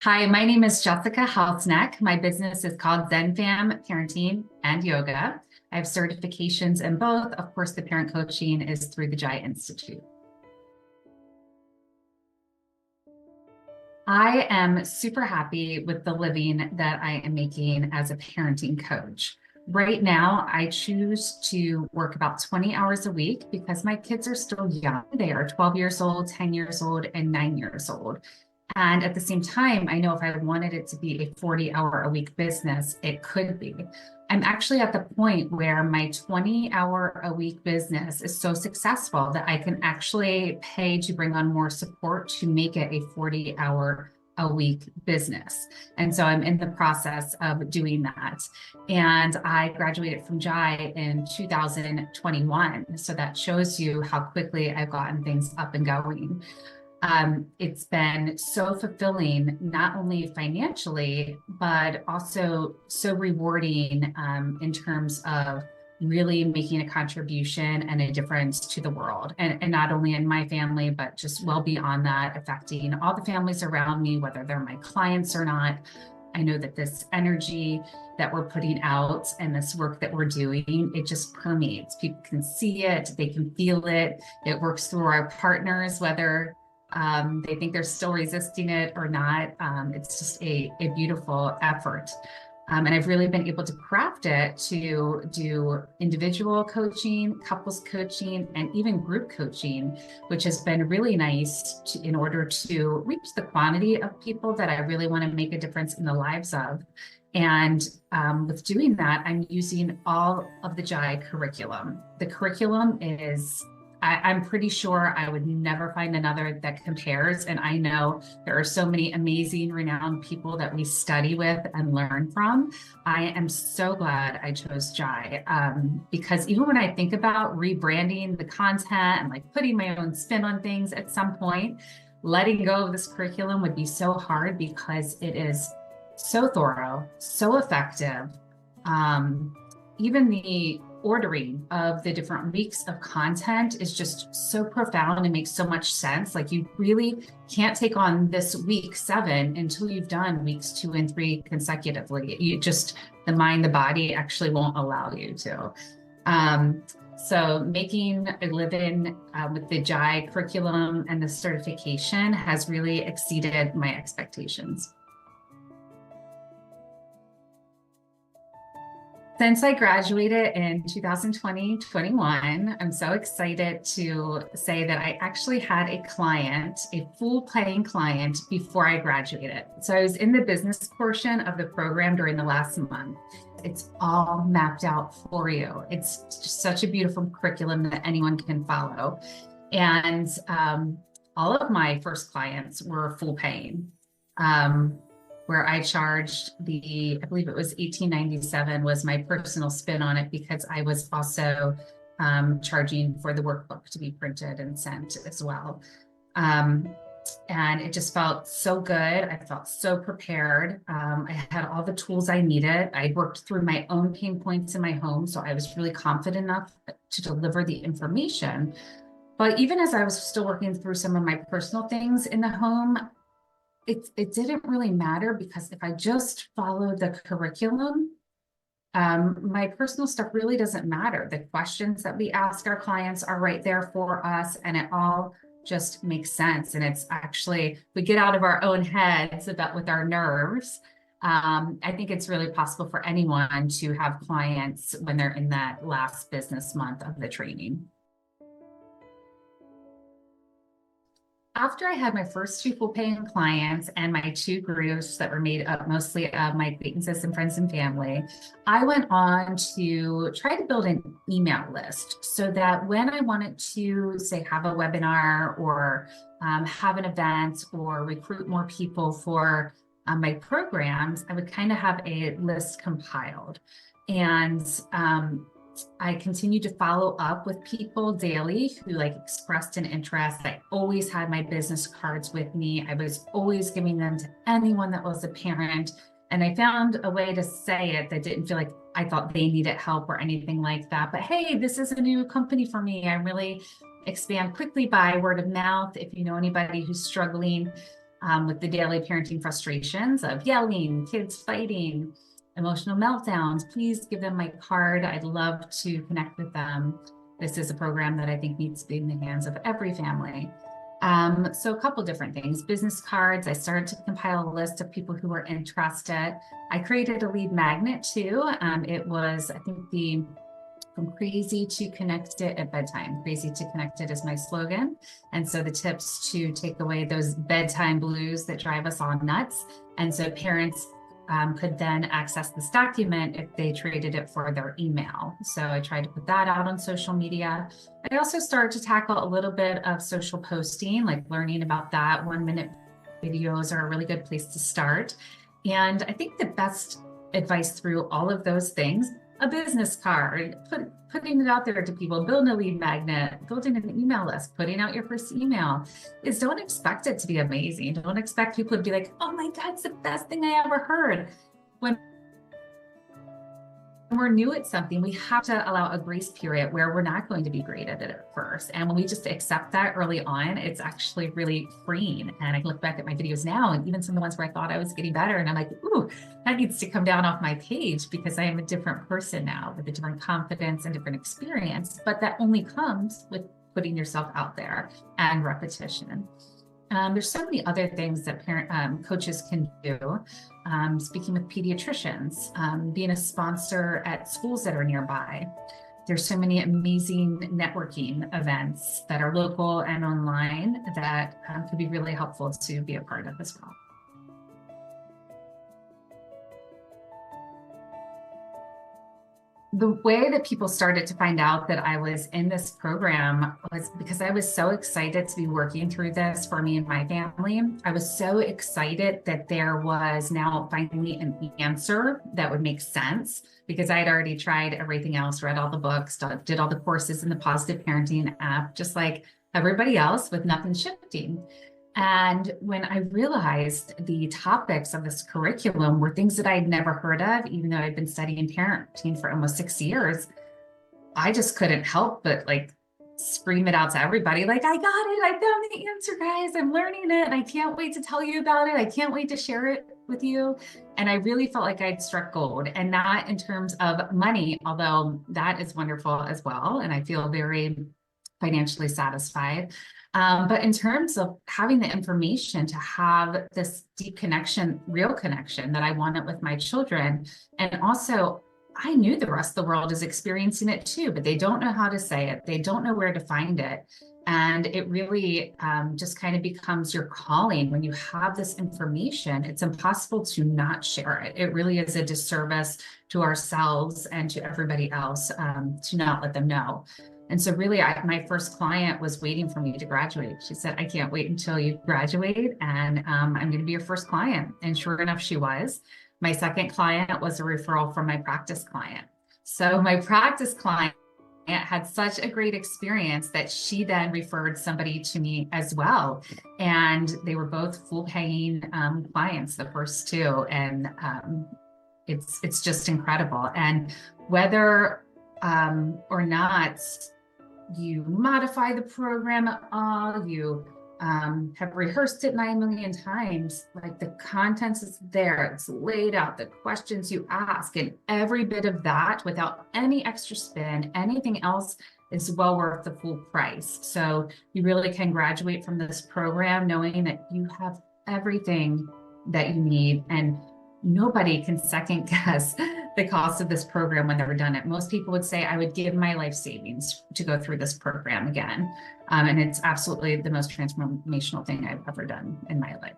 Hi, my name is Jessica Hausknecht. My business is called ZenFam Parenting and Yoga. I have certifications in both. Of course, the parent coaching is through the Jai Institute. I am super happy with the living that I am making as a parenting coach. Right now, I choose to work about 20 hours a week because my kids are still young. They are 12 years old, 10 years old, and 9 years old. And at the same time, I know if I wanted it to be a 40-hour-a-week business, it could be. I'm actually at the point where my 20-hour-a-week business is so successful that I can actually pay to bring on more support to make it a 40-hour-a-week business. And so I'm in the process of doing that. And I graduated from Jai in 2021. So that shows you how quickly I've gotten things up and going. It's been so fulfilling, not only financially, but also so rewarding in terms of really making a contribution and a difference to the world. And not only in my family, but just well beyond that, affecting all the families around me, whether they're my clients or not. I know that this energy that we're putting out and this work that we're doing, it just permeates. People can see it, they can feel it. It works through our partners, whether they think they're still resisting it or not. It's just a beautiful effort. And I've really been able to craft it to do individual coaching, couples coaching, and even group coaching, which has been really nice in order to reach the quantity of people that I really want to make a difference in the lives of. And with doing that, I'm using all of the Jai curriculum. The curriculum is I'm pretty sure I would never find another that compares. And I know there are so many amazing, renowned people that we study with and learn from. I am so glad I chose Jai because even when I think about rebranding the content and like putting my own spin on things at some point, letting go of this curriculum would be so hard because it is so thorough, so effective. Even the ordering of the different weeks of content is just so profound and makes so much sense. Like you really can't take on this week 7 until you've done weeks 2 and 3 consecutively. You just, the mind, the body actually won't allow you to. So making a living with the Jai curriculum and the certification has really exceeded my expectations. Since I graduated in 2020-21, I'm so excited to say that I actually had a client, a full paying client before I graduated. So I was in the business portion of the program during the last month. It's all mapped out for you. It's just such a beautiful curriculum that anyone can follow. And all of my first clients were full paying. Where I charged I believe it was $18.97 was my personal spin on it because I was also charging for the workbook to be printed and sent as well. And it just felt so good. I felt so prepared. I had all the tools I needed. I worked through my own pain points in my home, so I was really confident enough to deliver the information. But even as I was still working through some of my personal things in the home, it didn't really matter because if I just followed the curriculum, my personal stuff really doesn't matter. The questions that we ask our clients are right there for us, and it all just makes sense. And it's actually, we get out of our own heads about with our nerves. I think it's really possible for anyone to have clients when they're in that last business month of the training. After I had my first 2 full paying clients and my 2 groups that were made up mostly of my acquaintances and friends and family, I went on to try to build an email list so that when I wanted to, say, have a webinar or have an event or recruit more people for my programs, I would kind of have a list compiled. And I continued to follow up with people daily who like expressed an interest. I always had my business cards with me. I was always giving them to anyone that was a parent. And I found a way to say it that didn't feel like I thought they needed help or anything like that. But hey, this is a new company for me. I really expand quickly by word of mouth. If you know anybody who's struggling, with the daily parenting frustrations of yelling, kids fighting, emotional meltdowns, please give them my card. I'd love to connect with them. This is a program that I think needs to be in the hands of every family. So a couple different things, business cards. I started to compile a list of people who were interested. I created a lead magnet too. It was, I think, from crazy to connected at bedtime. Crazy to connected is my slogan. And so the tips to take away those bedtime blues that drive us all nuts. And so parents could then access this document if they traded it for their email. So I tried to put that out on social media. I also started to tackle a little bit of social posting, like learning about that. 1-minute videos are a really good place to start. And I think the best advice through all of those things, a business card, putting it out there to people, building a lead magnet, building an email list, putting out your first email, is don't expect it to be amazing. Don't expect people to be like, oh my God, it's the best thing I ever heard. When we're new at something, we have to allow a grace period where we're not going to be great at it at first. And when we just accept that early on, it's actually really freeing. And I look back at my videos now, and even some of the ones where I thought I was getting better, and I'm like, ooh, that needs to come down off my page because I am a different person now with a different confidence and different experience. But that only comes with putting yourself out there and repetition. There's so many other things that coaches can do. Speaking with pediatricians, being a sponsor at schools that are nearby. There's so many amazing networking events that are local and online that could be really helpful to be a part of as well. The way that people started to find out that I was in this program was because I was so excited to be working through this for me and my family. I was so excited that there was now finally an answer that would make sense, because I had already tried everything else, read all the books, did all the courses in the positive parenting app, just like everybody else, with nothing shifting. And when I realized the topics of this curriculum were things that I'd never heard of, even though I'd been studying parenting for almost 6 years, I just couldn't help but like scream it out to everybody, like, I got it, I found the answer, guys, I'm learning it, and I can't wait to tell you about it. I can't wait to share it with you. And I really felt like I'd struck gold, and not in terms of money, although that is wonderful as well. And I feel very financially satisfied. But in terms of having the information to have this deep connection, real connection that I wanted with my children. And also, I knew the rest of the world is experiencing it too, but they don't know how to say it. They don't know where to find it. And it really just kind of becomes your calling. When you have this information, it's impossible to not share it. It really is a disservice to ourselves and to everybody else to not let them know. And so really, my first client was waiting for me to graduate. She said, I can't wait until you graduate, and I'm going to be your first client. And sure enough, she was. My second client was a referral from my practice client. So my practice client had such a great experience that she then referred somebody to me as well. And they were both full paying clients, the first two. And it's just incredible. And whether or not you modify the program at all, you have rehearsed it 9 million times, like the content is there, it's laid out, the questions you ask, and every bit of that without any extra spin, anything else is well worth the full price. So you really can graduate from this program knowing that you have everything that you need, and nobody can second guess the cost of this program when they're done it. Most people would say, I would give my life savings to go through this program again. And it's absolutely the most transformational thing I've ever done in my life.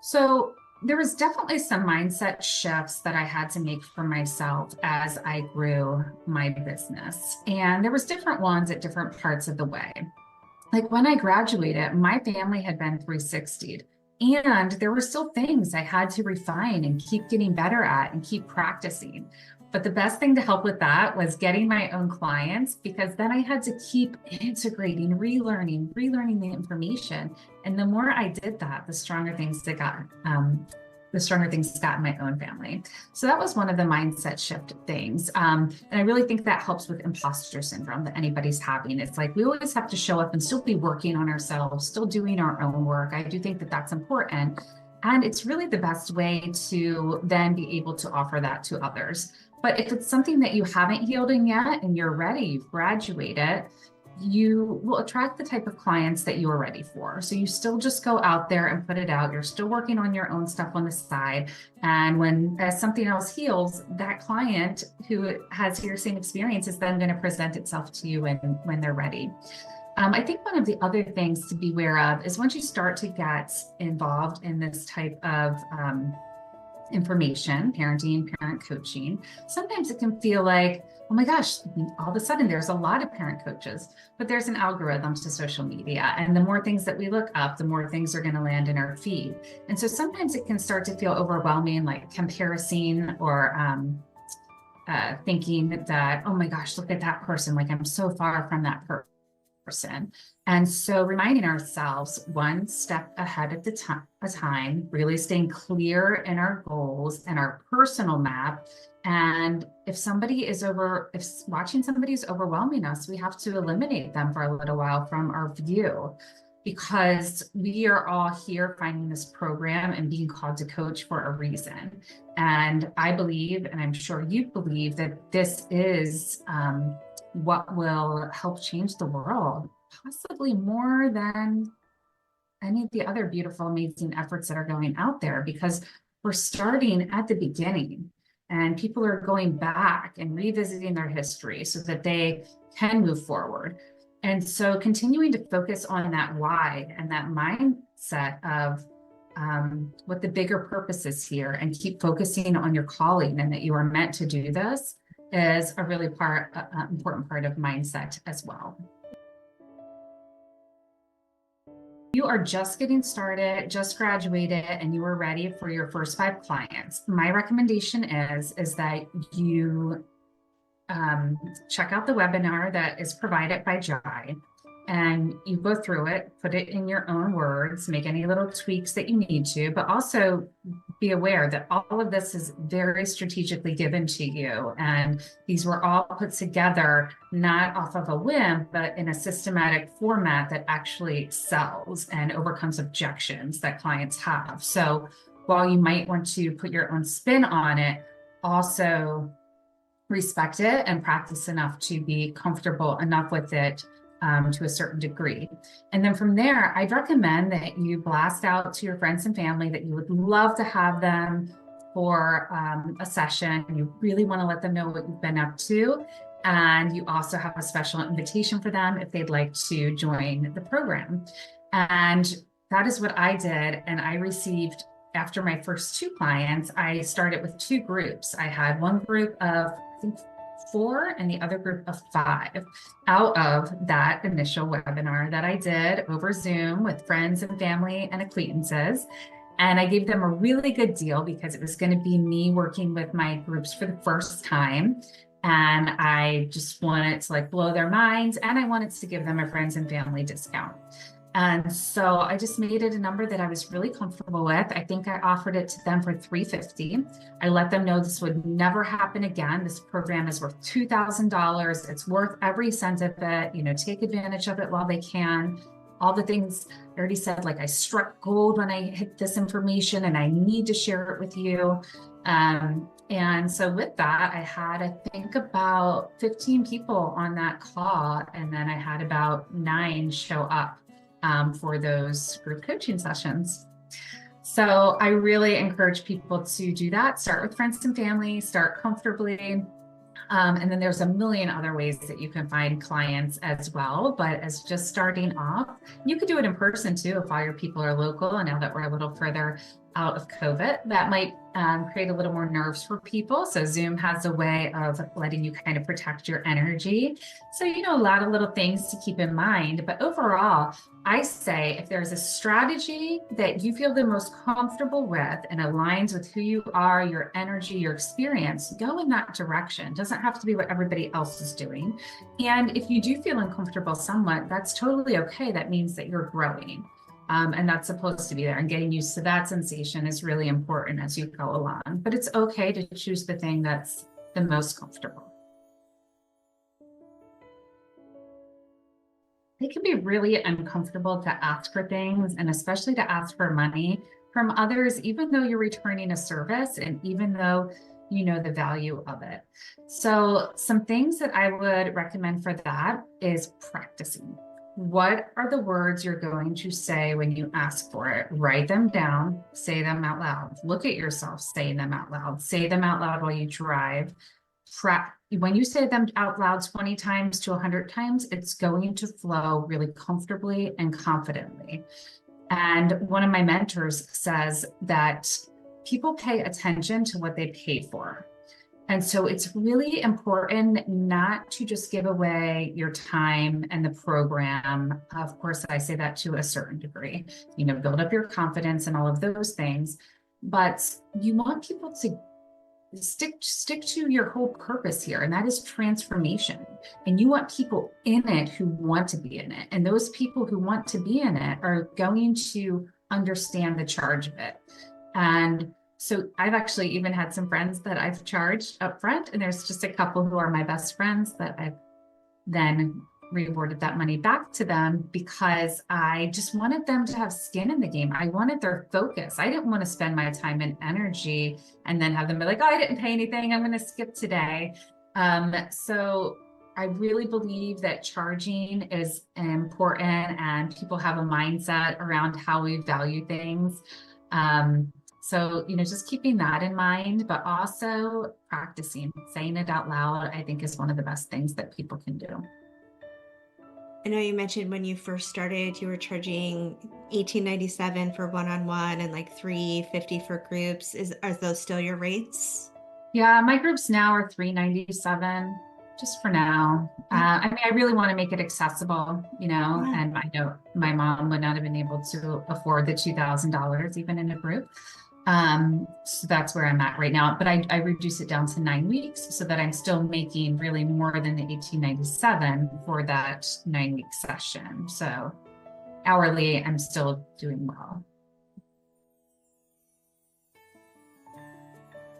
So there was definitely some mindset shifts that I had to make for myself as I grew my business. And there was different ones at different parts of the way. Like when I graduated, my family had been 360'd, and there were still things I had to refine and keep getting better at and keep practicing. But the best thing to help with that was getting my own clients, because then I had to keep integrating, relearning the information. And the more I did that, the stronger things that got the stronger things got in my own family. So that was one of the mindset shift things. And I really think that helps with imposter syndrome that anybody's having. It's like we always have to show up and still be working on ourselves, still doing our own work. I do think that that's important. And it's really the best way to then be able to offer that to others. But if it's something that you haven't healed in yet and you're ready, you've graduated, you will attract the type of clients that you are ready for. So you still just go out there and put it out. You're still working on your own stuff on the side. And as something else heals, that client who has your same experience is then going to present itself to you when they're ready. I think one of the other things to be aware of is once you start to get involved in this type of information, parenting, parent coaching, sometimes it can feel like, oh my gosh, all of a sudden there's a lot of parent coaches, but there's an algorithm to social media. And the more things that we look up, the more things are going to land in our feed. And so sometimes it can start to feel overwhelming, like comparison or thinking that, oh my gosh, look at that person. Like I'm so far from that person. And so reminding ourselves one step ahead at a time, really staying clear in our goals and our personal map. And if watching somebody is overwhelming us, we have to eliminate them for a little while from our view, because we are all here finding this program and being called to coach for a reason. And I believe, and I'm sure you believe, that this is what will help change the world, possibly more than any of the other beautiful, amazing efforts that are going out there, because we're starting at the beginning and people are going back and revisiting their history so that they can move forward. And so continuing to focus on that why and that mindset of what the bigger purpose is here, and keep focusing on your calling and that you are meant to do this, is a really important part of mindset as well. You are just getting started, just graduated, and you are ready for your first 5 clients. My recommendation is that you check out the webinar that is provided by Jai, and you go through it, put it in your own words, make any little tweaks that you need to, but also be aware that all of this is very strategically given to you. And these were all put together, not off of a whim, but in a systematic format that actually sells and overcomes objections that clients have. So while you might want to put your own spin on it, also respect it and practice enough to be comfortable enough with it to a certain degree. And then from there, I'd recommend that you blast out to your friends and family that you would love to have them for a session. You really want to let them know what you've been up to. And you also have a special invitation for them if they'd like to join the program. And that is what I did. And I received, after my first 2 clients, I started with 2 groups. I had one group of, I think, 4 and the other group of 5 out of that initial webinar that I did over Zoom with friends and family and acquaintances. And I gave them a really good deal because it was going to be me working with my groups for the first time. And I just wanted to blow their minds, and I wanted to give them a friends and family discount. And so I just made it a number that I was really comfortable with. I think I offered it to them for $350. I let them know this would never happen again. This program is worth $2,000. It's worth every cent of it. Take advantage of it while they can. All the things I already said, like I struck gold when I hit this information and I need to share it with you. And so with that, I had, I think, about 15 people on that call. And then I had about 9 show up for those group coaching sessions. So I really encourage people to do that. Start with friends and family, start comfortably. And then there's a million other ways that you can find clients as well. But as just starting off, you could do it in person too if all your people are local. And now that we're a little further out of COVID, that might create a little more nerves for people. So Zoom has a way of letting you kind of protect your energy. So, a lot of little things to keep in mind. But overall, I say if there's a strategy that you feel the most comfortable with and aligns with who you are, your energy, your experience, go in that direction. It doesn't have to be what everybody else is doing. And if you do feel uncomfortable somewhat, that's totally okay. That means that you're growing. And that's supposed to be there, and getting used to that sensation is really important as you go along. But it's okay to choose the thing that's the most comfortable. It can be really uncomfortable to ask for things, and especially to ask for money from others, even though you're returning a service and even though you know the value of it. So some things that I would recommend for that is practicing. What are the words you're going to say when you ask for it? Write them down, say them out loud. Look at yourself saying them out loud. Say them out loud while you drive. When you say them out loud 20 times to 100 times, it's going to flow really comfortably and confidently. And one of my mentors says that people pay attention to what they pay for. And so it's really important not to just give away your time and the program. Of course, I say that to a certain degree, build up your confidence and all of those things. But you want people to stick to your whole purpose here, and that is transformation. And you want people in it who want to be in it. And those people who want to be in it are going to understand the charge of it. And so I've actually even had some friends that I've charged up front, and there's just a couple who are my best friends that I've then rewarded that money back to them, because I just wanted them to have skin in the game. I wanted their focus. I didn't want to spend my time and energy and then have them be like, oh, I didn't pay anything, I'm going to skip today. So I really believe that charging is important, and people have a mindset around how we value things. So, just keeping that in mind, but also practicing, saying it out loud, I think is one of the best things that people can do. I know you mentioned when you first started, you were charging $18.97 for one-on-one and like $3.50 for groups. Are those still your rates? Yeah, my groups now are $3.97, just for now. I really want to make it accessible, Yeah. and I know my mom would not have been able to afford the $2,000 even in a group. So that's where I'm at right now, but I reduce it down to 9 weeks so that I'm still making really more than the $18.97 for that 9-week session. So hourly, I'm still doing well.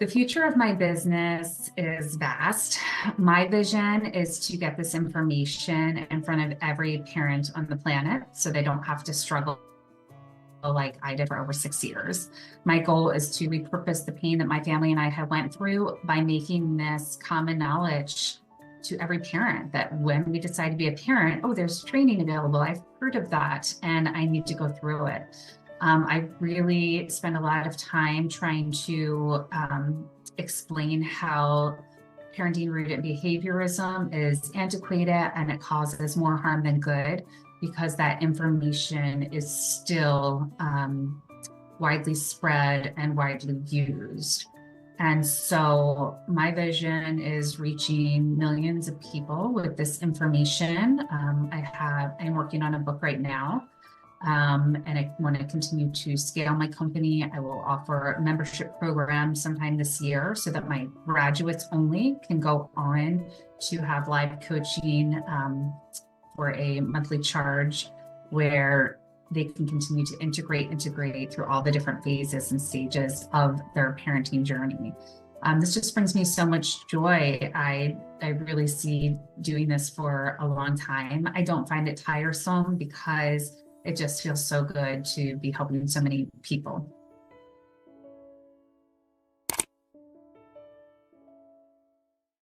The future of my business is vast. My vision is to get this information in front of every parent on the planet so they don't have to struggle like I did for over 6 years. My goal is to repurpose the pain that my family and I had went through by making this common knowledge to every parent, that when we decide to be a parent, oh, there's training available. I've heard of that and I need to go through it. I really spend a lot of time trying to explain how parenting rooted behaviorism is antiquated and it causes more harm than good, because that information is still widely spread and widely used. And so my vision is reaching millions of people with this information. I'm working on a book right now, and I want to continue to scale my company. I will offer a membership program sometime this year so that my graduates only can go on to have live coaching for a monthly charge, where they can continue to integrate through all the different phases and stages of their parenting journey. This just brings me so much joy. I really see doing this for a long time. I don't find it tiresome because it just feels so good to be helping so many people.